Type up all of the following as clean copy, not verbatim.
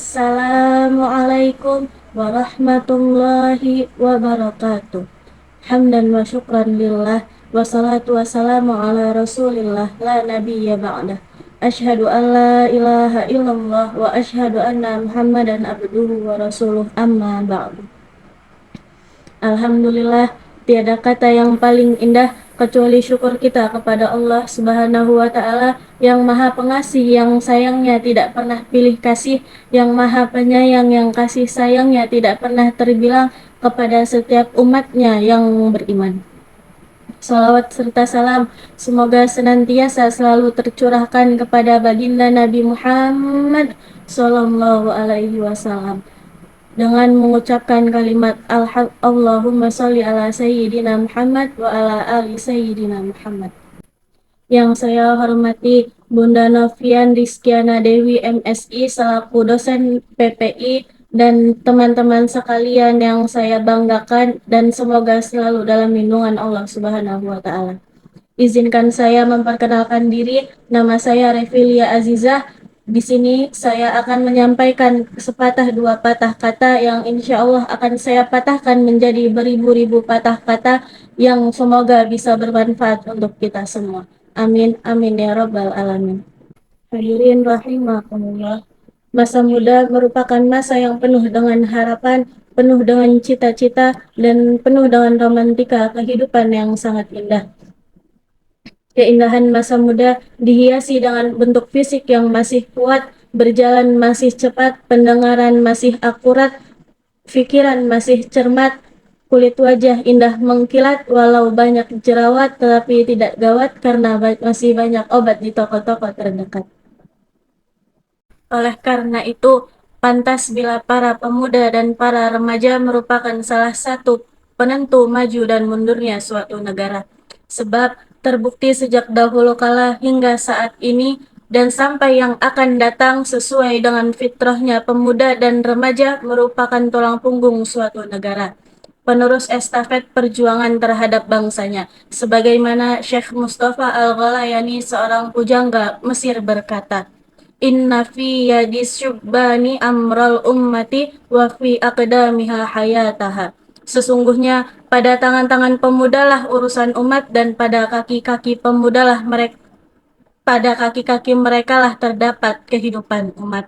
Assalamualaikum warahmatullahi wabarakatuh. Hamdan wa syukran lillah wa salatu wassalamu ala rasulillah la nabiyya ba'dah. Asyhadu an la ilaha illallah wa asyhadu anna muhammadan abduhu wa rasuluh amma ba'du. Alhamdulillah, tiada kata yang paling indah kecuali syukur kita kepada Allah Subhanahu wa Ta'ala yang Maha Pengasih, yang sayangnya tidak pernah pilih kasih, yang Maha Penyayang, yang kasih sayangnya tidak pernah terbilang kepada setiap umatnya yang beriman. Salawat serta salam semoga senantiasa selalu tercurahkan kepada baginda Nabi Muhammad Sallallahu Alaihi Wasallam dengan mengucapkan kalimat Allahumma sholli ala Sayyidina Muhammad wa ala ali Sayyidina Muhammad. Yang saya hormati Bunda Novian Rizkiana Dewi MSI selaku dosen PPI dan teman-teman sekalian yang saya banggakan dan semoga selalu dalam lindungan Allah Subhanahu wa Ta'ala. Izinkan saya memperkenalkan diri, nama saya Revilia Azizah. Di sini saya akan menyampaikan sepatah dua patah kata yang insya Allah akan saya patahkan menjadi beribu-ribu patah kata yang semoga bisa bermanfaat untuk kita semua. Amin, amin ya Rabbal Alamin. Hadirin rahimakumullah. Masa muda merupakan masa yang penuh dengan harapan, penuh dengan cita-cita, dan penuh dengan romantika kehidupan yang sangat indah. Keindahan masa muda dihiasi dengan bentuk fisik yang masih kuat, berjalan masih cepat, pendengaran masih akurat, pikiran masih cermat, kulit wajah indah mengkilat walau banyak jerawat tetapi tidak gawat karena masih banyak obat di toko-toko terdekat. Oleh karena itu, pantas bila para pemuda dan para remaja merupakan salah satu penentu maju dan mundurnya suatu negara. Sebab terbukti sejak dahulu kala hingga saat ini dan sampai yang akan datang sesuai dengan fitrahnya pemuda dan remaja merupakan tulang punggung suatu negara, penerus estafet perjuangan terhadap bangsanya. Sebagaimana Syekh Mustafa Al-Ghalayani, seorang pujangga Mesir, berkata, Inna fi yadis syubbani amral ummati wa fi aqdamiha hayataha. Sesungguhnya pada tangan-tangan pemudalah urusan umat dan pada kaki-kaki pemudalah mereka lah terdapat kehidupan umat.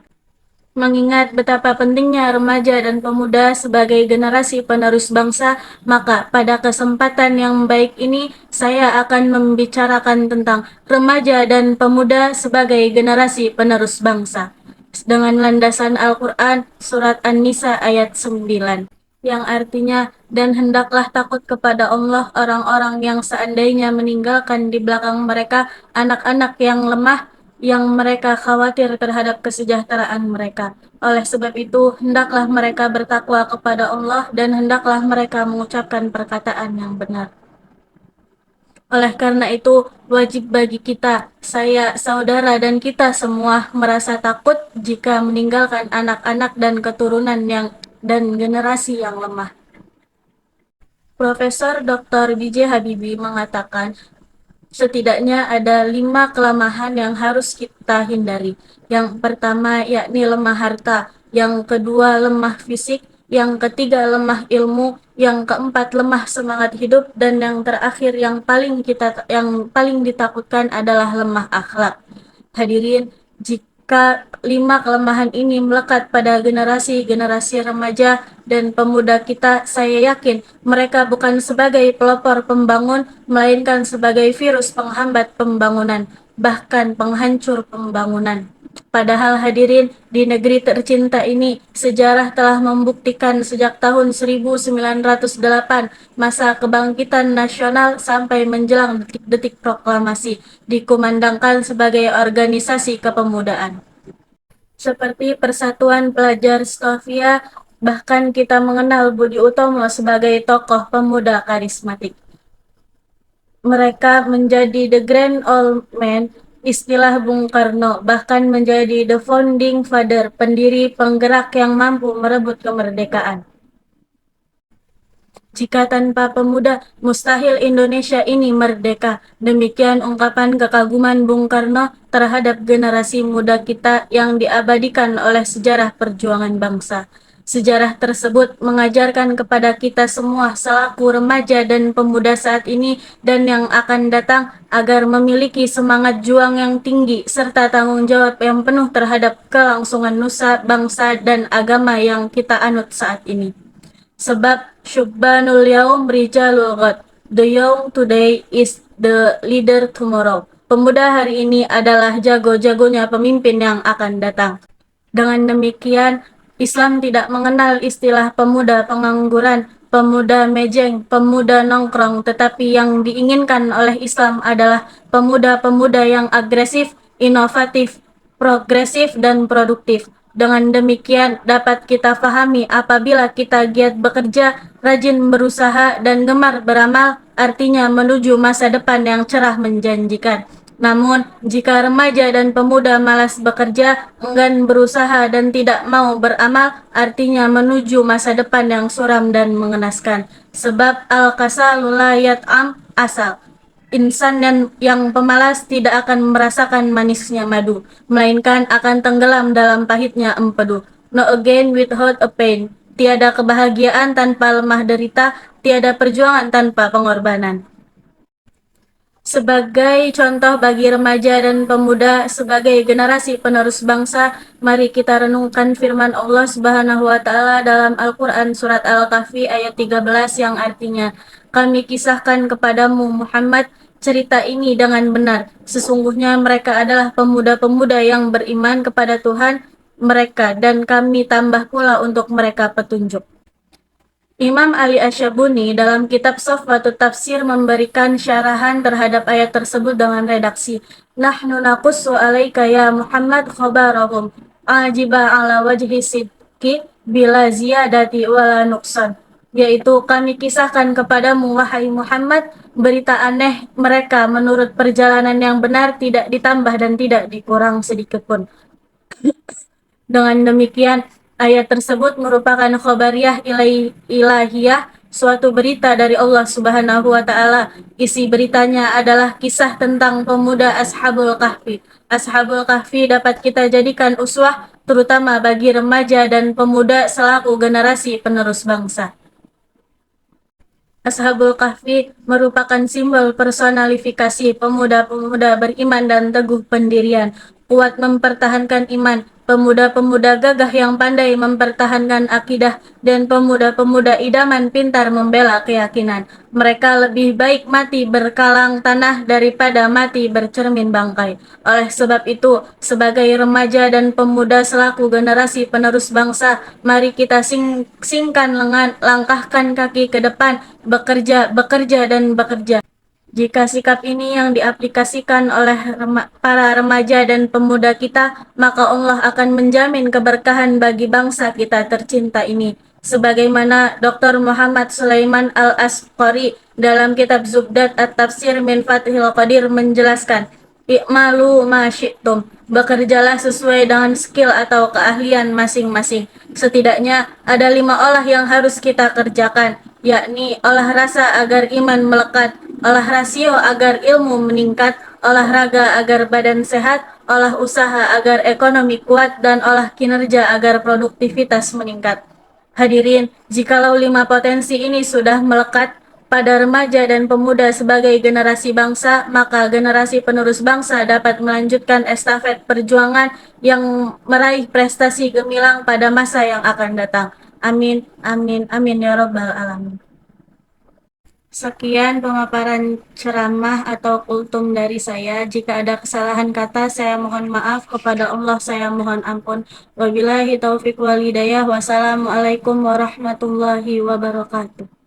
Mengingat betapa pentingnya remaja dan pemuda sebagai generasi penerus bangsa, maka pada kesempatan yang baik ini saya akan membicarakan tentang remaja dan pemuda sebagai generasi penerus bangsa dengan landasan Al-Quran surat An-Nisa ayat 9 yang artinya, dan hendaklah takut kepada Allah orang-orang yang seandainya meninggalkan di belakang mereka anak-anak yang lemah, yang mereka khawatir terhadap kesejahteraan mereka. Oleh sebab itu, hendaklah mereka bertakwa kepada Allah dan hendaklah mereka mengucapkan perkataan yang benar. Oleh karena itu, wajib bagi kita, saya, saudara, dan kita semua merasa takut jika meninggalkan anak-anak dan keturunan dan generasi yang lemah. Profesor Dr. B.J. Habibie mengatakan, setidaknya ada 5 kelemahan yang harus kita hindari. Yang pertama yakni lemah harta, yang kedua lemah fisik, yang ketiga lemah ilmu, yang keempat lemah semangat hidup, dan yang terakhir yang paling ditakutkan adalah lemah akhlak. Hadirin, jika 5 kelemahan ini melekat pada generasi-generasi remaja dan pemuda kita, saya yakin mereka bukan sebagai pelopor pembangun, melainkan sebagai virus penghambat pembangunan, bahkan penghancur pembangunan. Padahal hadirin, di negeri tercinta ini, sejarah telah membuktikan sejak tahun 1908, masa kebangkitan nasional sampai menjelang detik-detik proklamasi, dikumandangkan sebagai organisasi kepemudaan. Seperti Persatuan Pelajar Stovia, bahkan kita mengenal Budi Utomo sebagai tokoh pemuda karismatik. Mereka menjadi the grand old man, istilah Bung Karno, bahkan menjadi the founding father, pendiri penggerak yang mampu merebut kemerdekaan. Jika tanpa pemuda, mustahil Indonesia ini merdeka. Demikian ungkapan kekaguman Bung Karno terhadap generasi muda kita yang diabadikan oleh sejarah perjuangan bangsa. Sejarah tersebut mengajarkan kepada kita semua selaku remaja dan pemuda saat ini dan yang akan datang agar memiliki semangat juang yang tinggi serta tanggung jawab yang penuh terhadap kelangsungan nusa, bangsa, dan agama yang kita anut saat ini. Sebab syubbanul yaum rijalul ghad. The young today is the leader tomorrow. Pemuda hari ini adalah jago-jagonya pemimpin yang akan datang. Dengan demikian, Islam tidak mengenal istilah pemuda pengangguran, pemuda mejeng, pemuda nongkrong, tetapi yang diinginkan oleh Islam adalah pemuda-pemuda yang agresif, inovatif, progresif, dan produktif. Dengan demikian dapat kita pahami apabila kita giat bekerja, rajin berusaha, dan gemar beramal, artinya menuju masa depan yang cerah menjanjikan. Namun, jika remaja dan pemuda malas bekerja, enggan berusaha, dan tidak mau beramal, artinya menuju masa depan yang suram dan mengenaskan. Sebab al-kasalu la yat'am asal. Insan yang pemalas tidak akan merasakan manisnya madu, melainkan akan tenggelam dalam pahitnya empedu. No again without a pain. Tiada kebahagiaan tanpa lemah derita, tiada perjuangan tanpa pengorbanan. Sebagai contoh bagi remaja dan pemuda sebagai generasi penerus bangsa, mari kita renungkan firman Allah Subhanahu wa taala dalam Al-Qur'an surat Al-Kahfi ayat 13 yang artinya, "Kami kisahkan kepadamu Muhammad cerita ini dengan benar. Sesungguhnya mereka adalah pemuda-pemuda yang beriman kepada Tuhan mereka dan kami tambah pula untuk mereka petunjuk." Imam Ali Asyabuni dalam kitab Sofwatut Tafsir memberikan syarahan terhadap ayat tersebut dengan redaksi, "Nahnu naqussu alaika ya Muhammad khabarahum ajiba ala wajhi sidqi bila ziyadati wala nuqsan." Yaitu kami kisahkan kepadamu wahai Muhammad berita aneh mereka menurut perjalanan yang benar, tidak ditambah dan tidak dikurang sedikit pun. Dengan demikian, ayat tersebut merupakan khobariyah ilahiyah, suatu berita dari Allah Subhanahu wa taala. Isi beritanya adalah kisah tentang pemuda Ashabul Kahfi. Ashabul Kahfi dapat kita jadikan uswah terutama bagi remaja dan pemuda selaku generasi penerus bangsa. Ashabul Kahfi merupakan simbol personifikasi pemuda-pemuda beriman dan teguh pendirian, kuat mempertahankan iman, pemuda-pemuda gagah yang pandai mempertahankan akidah, dan pemuda-pemuda idaman pintar membela keyakinan. Mereka lebih baik mati berkalang tanah daripada mati bercermin bangkai. Oleh sebab itu, sebagai remaja dan pemuda selaku generasi penerus bangsa, mari kita singkan lengan, langkahkan kaki ke depan, bekerja, bekerja, dan bekerja. Jika sikap ini yang diaplikasikan oleh para remaja dan pemuda kita, maka Allah akan menjamin keberkahan bagi bangsa kita tercinta ini. Sebagaimana Dr. Muhammad Sulaiman Al-Asqari dalam kitab Zubdat At-Tafsir min Fathil Qadir menjelaskan, "I'malu ma syi'tum." Bekerjalah sesuai dengan skill atau keahlian masing-masing. Setidaknya ada 5 olah yang harus kita kerjakan, yakni olah rasa agar iman melekat, olah rasio agar ilmu meningkat, olahraga agar badan sehat, olah usaha agar ekonomi kuat, dan olah kinerja agar produktivitas meningkat. Hadirin, jikalau 5 potensi ini sudah melekat pada remaja dan pemuda sebagai generasi bangsa, maka generasi penerus bangsa dapat melanjutkan estafet perjuangan yang meraih prestasi gemilang pada masa yang akan datang. Amin, amin, amin ya rabbal alamin. Sekian pemaparan ceramah atau kultum dari saya. Jika ada kesalahan kata, saya mohon maaf. Kepada Allah saya mohon ampun. Wabillahi taufiq wal hidayah. Wassalamualaikum warahmatullahi wabarakatuh.